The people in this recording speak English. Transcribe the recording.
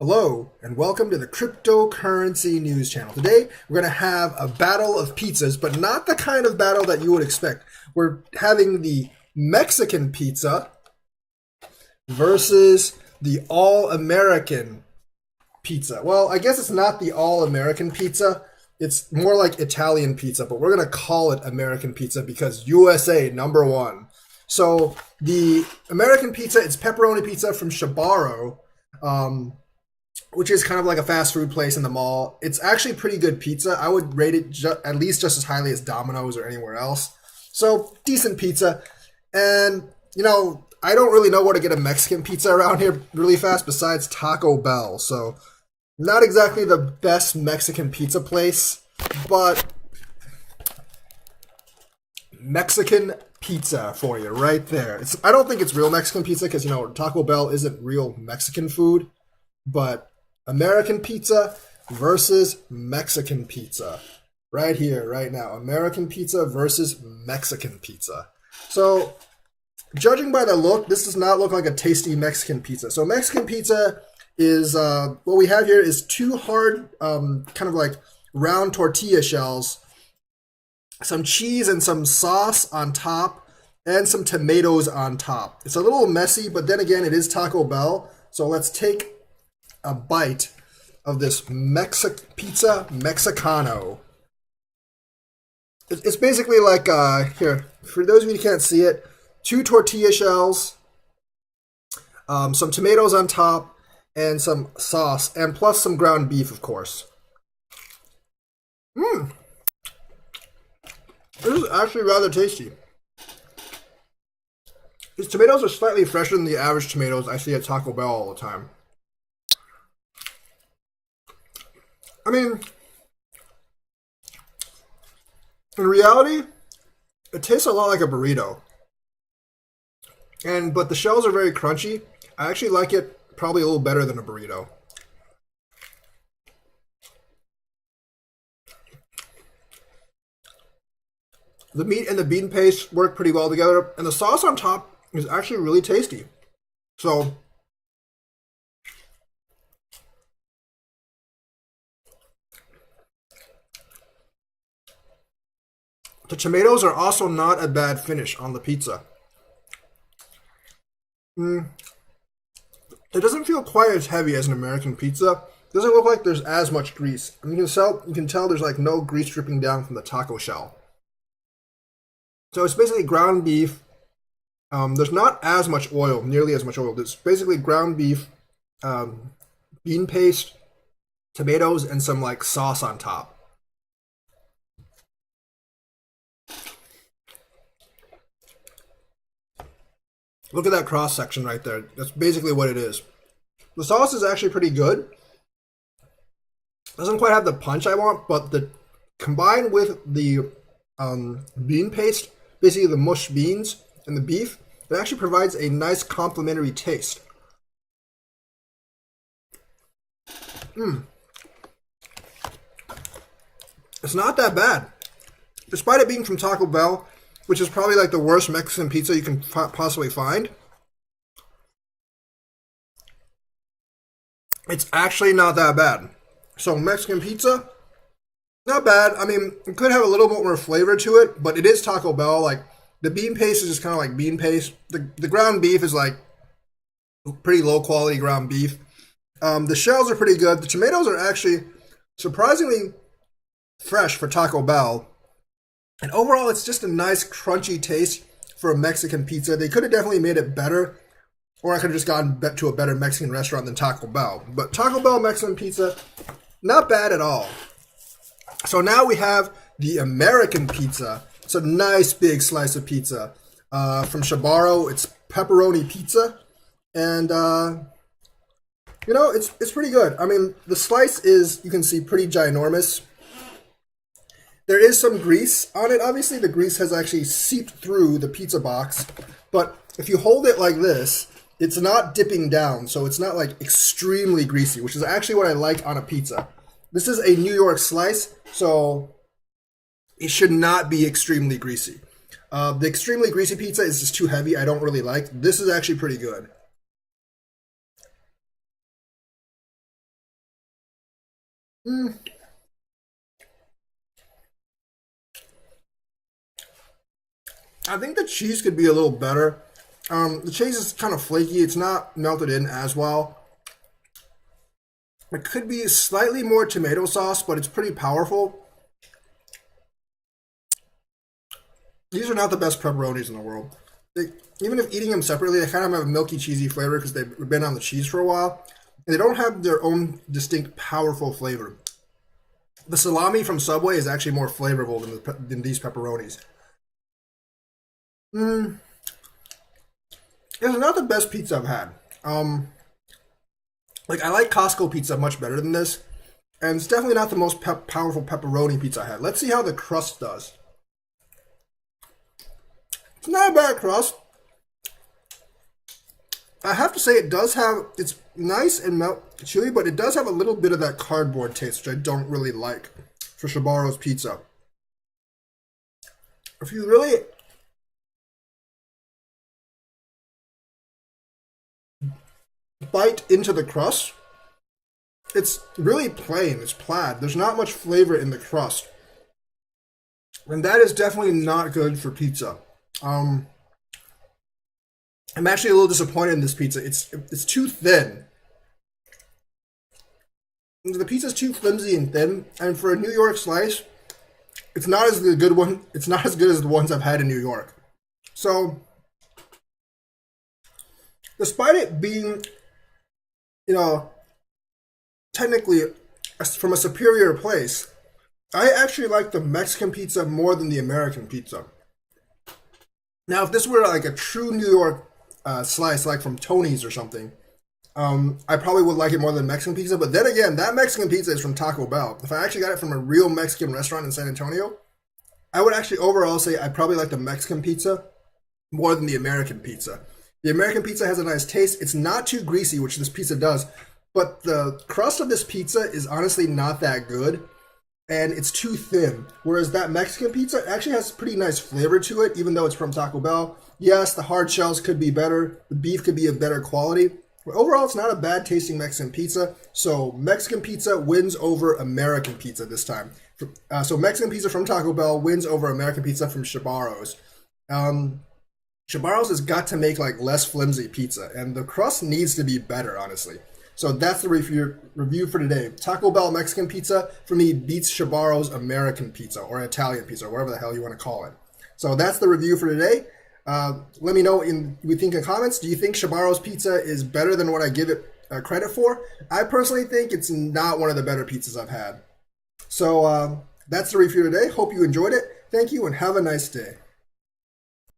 Hello, and welcome to the Cryptocurrency News Channel. Today, we're going to have a battle of pizzas, but not the kind of battle that you would expect. We're having the Mexican pizza versus the All-American pizza. Well, I guess it's not the All-American pizza. It's more like Italian pizza, but we're going to call it American pizza because USA, number one. So, the American pizza, it's pepperoni pizza from Sbarro. Which is kind of like a fast food place in the mall. It's actually pretty good pizza. I would rate it at least just as highly as Domino's or anywhere else. So, decent pizza. And, I don't really know where to get a Mexican pizza around here really fast besides Taco Bell. So, not exactly the best Mexican pizza place, but Mexican pizza for you right there. I don't think it's real Mexican pizza because, Taco Bell isn't real Mexican food, but American pizza versus Mexican pizza. Right here, right now. American pizza versus Mexican pizza. So, judging by the look, this does not look like a tasty Mexican pizza. So, Mexican pizza is, what we have here is two hard, kind of like round tortilla shells, some cheese and some sauce on top, and some tomatoes on top. It's a little messy, but then again, it is Taco Bell. So, let's take a bite of this pizza Mexicano. It's basically like, here, for those of you who can't see it, two tortilla shells, some tomatoes on top, and some sauce, and plus some ground beef, of course. This is actually rather tasty. These tomatoes are slightly fresher than the average tomatoes I see at Taco Bell all the time. I mean, in reality, it tastes a lot like a burrito. But the shells are very crunchy. I actually like it probably a little better than a burrito. The meat and the bean paste work pretty well together, and the sauce on top is actually really tasty. So, the tomatoes are also not a bad finish on the pizza. It doesn't feel quite as heavy as an American pizza. It doesn't look like there's as much grease. I mean, you can tell there's like no grease dripping down from the taco shell. So it's basically ground beef. There's not as much oil, nearly as much oil. It's basically ground beef, bean paste, tomatoes, and some like sauce on top. Look at that cross section right there. That's basically what it is. The sauce is actually pretty good. Doesn't quite have the punch I want, but combined with the bean paste, basically the mushed beans and the beef, it actually provides a nice complementary taste. It's not that bad. Despite it being from Taco Bell, which is probably like the worst Mexican pizza you can possibly find, it's actually not that bad. So Mexican pizza, not bad. I mean, it could have a little bit more flavor to it, but it is Taco Bell. Like, the bean paste is just kind of like bean paste. The ground beef is like pretty low quality ground beef. The shells are pretty good. The tomatoes are actually surprisingly fresh for Taco Bell. And overall, it's just a nice crunchy taste for a Mexican pizza. They could have definitely made it better, or I could have just gone to a better Mexican restaurant than Taco Bell. But Taco Bell Mexican pizza, not bad at all. So now we have the American pizza. It's a nice big slice of pizza from Sbarro. It's pepperoni pizza, and it's pretty good. I mean, the slice is, you can see, pretty ginormous. There is some grease on it. Obviously, the grease has actually seeped through the pizza box, but if you hold it like this, it's not dipping down, so it's not like extremely greasy, which is actually what I like on a pizza. This is a New York slice, so it should not be extremely greasy. The extremely greasy pizza is just too heavy. I don't really like. This is actually pretty good. Mm, I think the cheese could be a little better. The cheese is kind of flaky. It's not melted in as well. It could be slightly more tomato sauce, but it's pretty powerful. These are not the best pepperonis in the world. Even if eating them separately, they kind of have a milky, cheesy flavor because they've been on the cheese for a while. And they don't have their own distinct, powerful flavor. The salami from Subway is actually more flavorful than these pepperonis. Mm, it's not the best pizza I've had. Like I like Costco pizza much better than this, and it's definitely not the most powerful pepperoni pizza I had. Let's see how the crust does. It's not a bad crust. I have to say it does have, it's nice and chewy, but it does have a little bit of that cardboard taste, which I don't really like for Sbarro's pizza. If you really bite into the crust, it's really plain, it's plaid. There's not much flavor in the crust. And that is definitely not good for pizza. Um, I'm actually a little disappointed in this pizza. It's too thin. The pizza's too flimsy and thin, and for a New York slice, it's not as good one. It's not as good as the ones I've had in New York. So, despite it being, you know, technically from a superior place, I actually like the Mexican pizza more than the American pizza. Now, if this were like a true New York slice, like from Tony's or something, I probably would like it more than Mexican pizza. But then again, that Mexican pizza is from Taco Bell. If I actually got it from a real Mexican restaurant in San Antonio, I would actually overall say I probably like the Mexican pizza more than the American pizza. The American pizza has a nice taste. It's not too greasy, which this pizza does, but the crust of this pizza is honestly not that good, and it's too thin. Whereas that Mexican pizza actually has pretty nice flavor to it, even though it's from Taco Bell. Yes, the hard shells could be better, the beef could be of better quality, but overall, it's not a bad tasting Mexican pizza. So Mexican pizza wins over American pizza this time. So Mexican pizza from Taco Bell wins over American pizza from Sbarro's. Um, Sbarro's has got to make like less flimsy pizza, and the crust needs to be better, honestly. So that's the review for today. Taco Bell Mexican pizza for me beats Sbarro's American pizza or Italian pizza, or whatever the hell you want to call it. So that's the review for today. Let me know we think in comments. Do you think Sbarro's pizza is better than what I give it credit for? I personally think it's not one of the better pizzas I've had. So that's the review today. Hope you enjoyed it. Thank you and have a nice day.